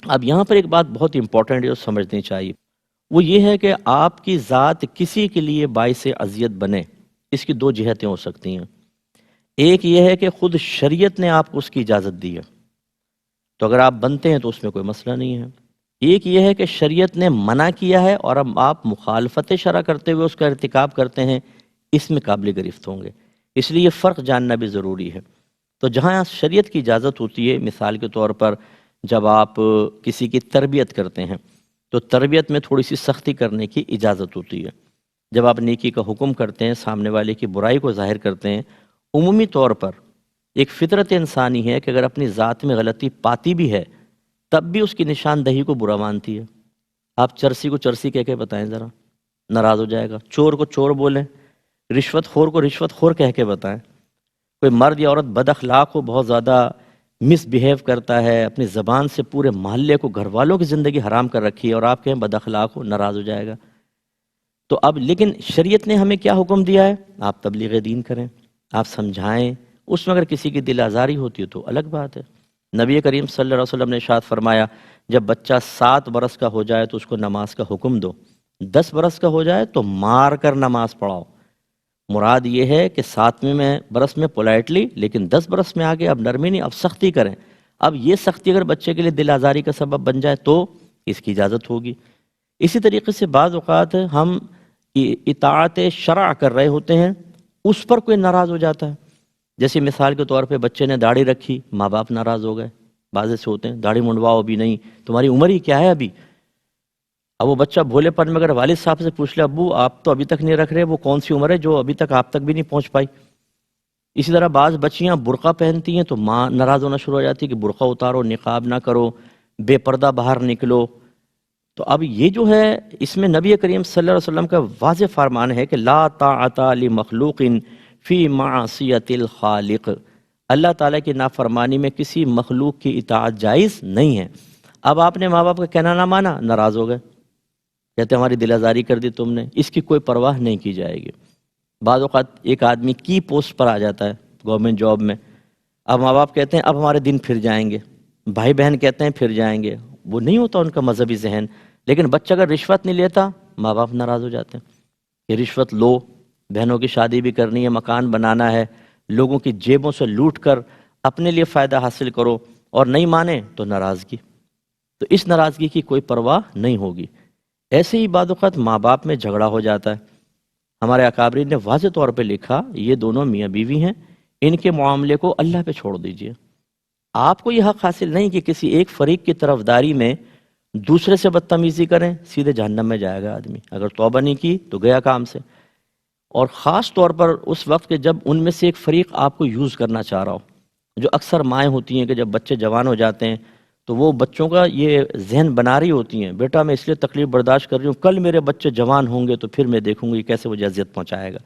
اب یہاں پر ایک بات بہت امپورٹنٹ ہے جو سمجھنی چاہیے، وہ یہ ہے کہ آپ کی ذات کسی کے لیے باعث اذیت بنے، اس کی دو جہتیں ہو سکتی ہیں۔ ایک یہ ہے کہ خود شریعت نے آپ کو اس کی اجازت دی ہے، تو اگر آپ بنتے ہیں تو اس میں کوئی مسئلہ نہیں ہے۔ ایک یہ ہے کہ شریعت نے منع کیا ہے اور اب آپ مخالفت شرع کرتے ہوئے اس کا ارتکاب کرتے ہیں، اس میں قابل گرفت ہوں گے۔ اس لیے یہ فرق جاننا بھی ضروری ہے۔ تو جہاں شریعت کی اجازت ہوتی ہے، مثال کے طور پر جب آپ کسی کی تربیت کرتے ہیں تو تربیت میں تھوڑی سی سختی کرنے کی اجازت ہوتی ہے۔ جب آپ نیکی کا حکم کرتے ہیں، سامنے والے کی برائی کو ظاہر کرتے ہیں، عمومی طور پر ایک فطرت انسانی ہے کہ اگر اپنی ذات میں غلطی پاتی بھی ہے تب بھی اس کی نشاندہی کو برا مانتی ہے۔ آپ چرسی کو چرسی کہہ کے بتائیں ذرا، ناراض ہو جائے گا۔ چور کو چور بولیں، رشوت خور کو رشوت خور کہہ کے بتائیں۔ کوئی مرد یا عورت بد اخلاق ہو، بہت زیادہ مس بیہیو کرتا ہے، اپنی زبان سے پورے محلے کو، گھر والوں کی زندگی حرام کر رکھی ہے، اور آپ کہیں بد اخلاق ہو، ناراض ہو جائے گا۔ تو اب لیکن شریعت نے ہمیں کیا حکم دیا ہے؟ آپ تبلیغ دین کریں، آپ سمجھائیں۔ اس میں اگر کسی کی دل آزاری ہوتی ہے تو الگ بات ہے۔ نبی کریم صلی اللہ علیہ وسلم نے ارشاد فرمایا، جب بچہ 7 برس کا ہو جائے تو اس کو نماز کا حکم دو، 10 برس کا ہو جائے تو مار کر نماز پڑھاؤ۔ مراد یہ ہے کہ 7ویں برس میں پولائٹلی، لیکن 10 برس میں آگے اب نرمی نہیں، اب سختی کریں۔ اب یہ سختی اگر بچے کے لیے دل آزاری کا سبب بن جائے تو اس کی اجازت ہوگی۔ اسی طریقے سے بعض اوقات ہم اطاعت شرع کر رہے ہوتے ہیں، اس پر کوئی ناراض ہو جاتا ہے۔ جیسے مثال کے طور پہ بچے نے داڑھی رکھی، ماں باپ ناراض ہو گئے، بعض ایسے ہوتے ہیں داڑھی منڈواؤ، ابھی نہیں، تمہاری عمر ہی کیا ہے ابھی۔ اب وہ بچہ بھولے پن میں اگر والد صاحب سے پوچھ لے، ابو آپ تو ابھی تک نہیں رکھ رہے، وہ کون سی عمر ہے جو ابھی تک آپ تک بھی نہیں پہنچ پائی۔ اسی طرح بعض بچیاں برقع پہنتی ہیں تو ماں ناراض ہونا شروع ہو جاتی ہے کہ برقع اتارو، نقاب نہ کرو، بے پردہ باہر نکلو۔ تو اب یہ جو ہے، اس میں نبی کریم صلی اللہ علیہ وسلم کا واضح فرمان ہے کہ لا طاعت لمخلوق فی معصیت الخالق، اللہ تعالیٰ کی نافرمانی میں کسی مخلوق کی اطاعت جائز نہیں ہے۔ اب آپ نے ماں باپ کا کہنا نہ مانا، ناراض ہو گئے، کہتے ہیں ہماری دل آزاری کر دی تم نے، اس کی کوئی پرواہ نہیں کی جائے گی۔ بعض اوقات ایک آدمی کی پوسٹ پر آ جاتا ہے گورنمنٹ جاب میں، اب ماں باپ کہتے ہیں اب ہمارے دن پھر جائیں گے، بھائی بہن کہتے ہیں پھر جائیں گے، وہ نہیں ہوتا ان کا مذہبی ذہن۔ لیکن بچہ اگر رشوت نہیں لیتا، ماں باپ ناراض ہو جاتے ہیں کہ رشوت لو، بہنوں کی شادی بھی کرنی ہے، مکان بنانا ہے، لوگوں کی جیبوں سے لوٹ کر اپنے لیے فائدہ حاصل کرو، اور نہیں مانے تو ناراضگی۔ تو اس ناراضگی کی کوئی پرواہ نہیں ہوگی۔ ایسے ہی بعض اوقات ماں باپ میں جھگڑا ہو جاتا ہے۔ ہمارے اکابرین نے واضح طور پہ لکھا، یہ دونوں میاں بیوی ہیں، ان کے معاملے کو اللہ پہ چھوڑ دیجئے۔ آپ کو یہ حق حاصل نہیں کہ کسی ایک فریق کی طرفداری میں دوسرے سے بدتمیزی کریں، سیدھے جہنم میں جائے گا آدمی۔ اگر توبہ نہیں کی تو گیا کام سے۔ اور خاص طور پر اس وقت کہ جب ان میں سے ایک فریق آپ کو یوز کرنا چاہ رہا ہو، جو اکثر مائیں ہوتی ہیں کہ جب بچے جوان ہو جاتے ہیں تو وہ بچوں کا یہ ذہن بنا رہی ہوتی ہیں، بیٹا میں اس لیے تکلیف برداشت کر رہی ہوں، کل میرے بچے جوان ہوں گے تو پھر میں دیکھوں گی کیسے مجھے اذیت پہنچائے گا۔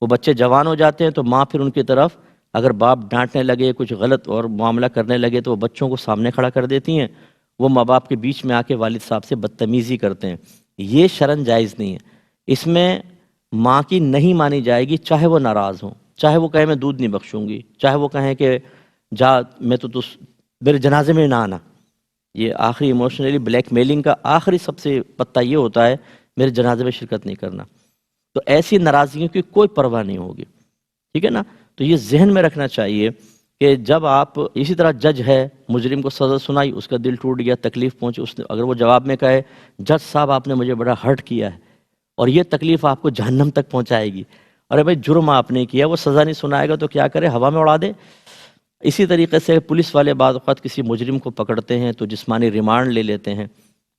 وہ بچے جوان ہو جاتے ہیں تو ماں پھر ان کی طرف اگر باپ ڈانٹنے لگے، کچھ غلط اور معاملہ کرنے لگے تو وہ بچوں کو سامنے کھڑا کر دیتی ہیں، وہ ماں باپ کے بیچ میں آ کے والد صاحب سے بدتمیزی کرتے ہیں۔ یہ شرعاً جائز نہیں ہے۔ اس میں ماں کی نہیں مانی جائے گی، چاہے وہ ناراض ہوں، چاہے وہ کہے میں دودھ نہیں بخشوں گی، چاہے وہ کہیں کہ جا میں تو میرے جنازے میں نہ آنا۔ یہ آخری ایموشنلی بلیک میلنگ کا آخری سب سے پتہ یہ ہوتا ہے، میرے جنازے میں شرکت نہیں کرنا۔ تو ایسی ناراضگیوں کی کوئی پرواہ نہیں ہوگی، ٹھیک ہے نا؟ تو یہ ذہن میں رکھنا چاہیے کہ جب آپ اسی طرح جج ہے، مجرم کو سزا سنائی، اس کا دل ٹوٹ گیا، تکلیف پہنچی، اس نے اگر وہ جواب میں کہے جج صاحب آپ نے مجھے بڑا ہرٹ کیا ہے اور یہ تکلیف آپ کو جہنم تک پہنچائے گی، ارے بھائی جرم آپ نے کیا، وہ سزا نہیں سنائے گا تو کیا کرے، ہوا میں اڑا دے۔ اسی طریقے سے پولیس والے بعض اوقات کسی مجرم کو پکڑتے ہیں تو جسمانی ریمانڈ لے لیتے ہیں،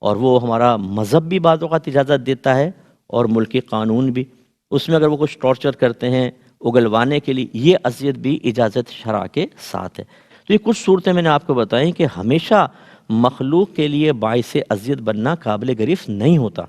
اور وہ ہمارا مذہب بھی بعض اوقات اجازت دیتا ہے اور ملکی قانون بھی۔ اس میں اگر وہ کچھ ٹارچر کرتے ہیں اگلوانے کے لیے، یہ اذیت بھی اجازت شرع کے ساتھ ہے۔ تو یہ کچھ صورتیں میں نے آپ کو بتائیں کہ ہمیشہ مخلوق کے لیے باعث اذیت بننا قابل گرفت نہیں ہوتا۔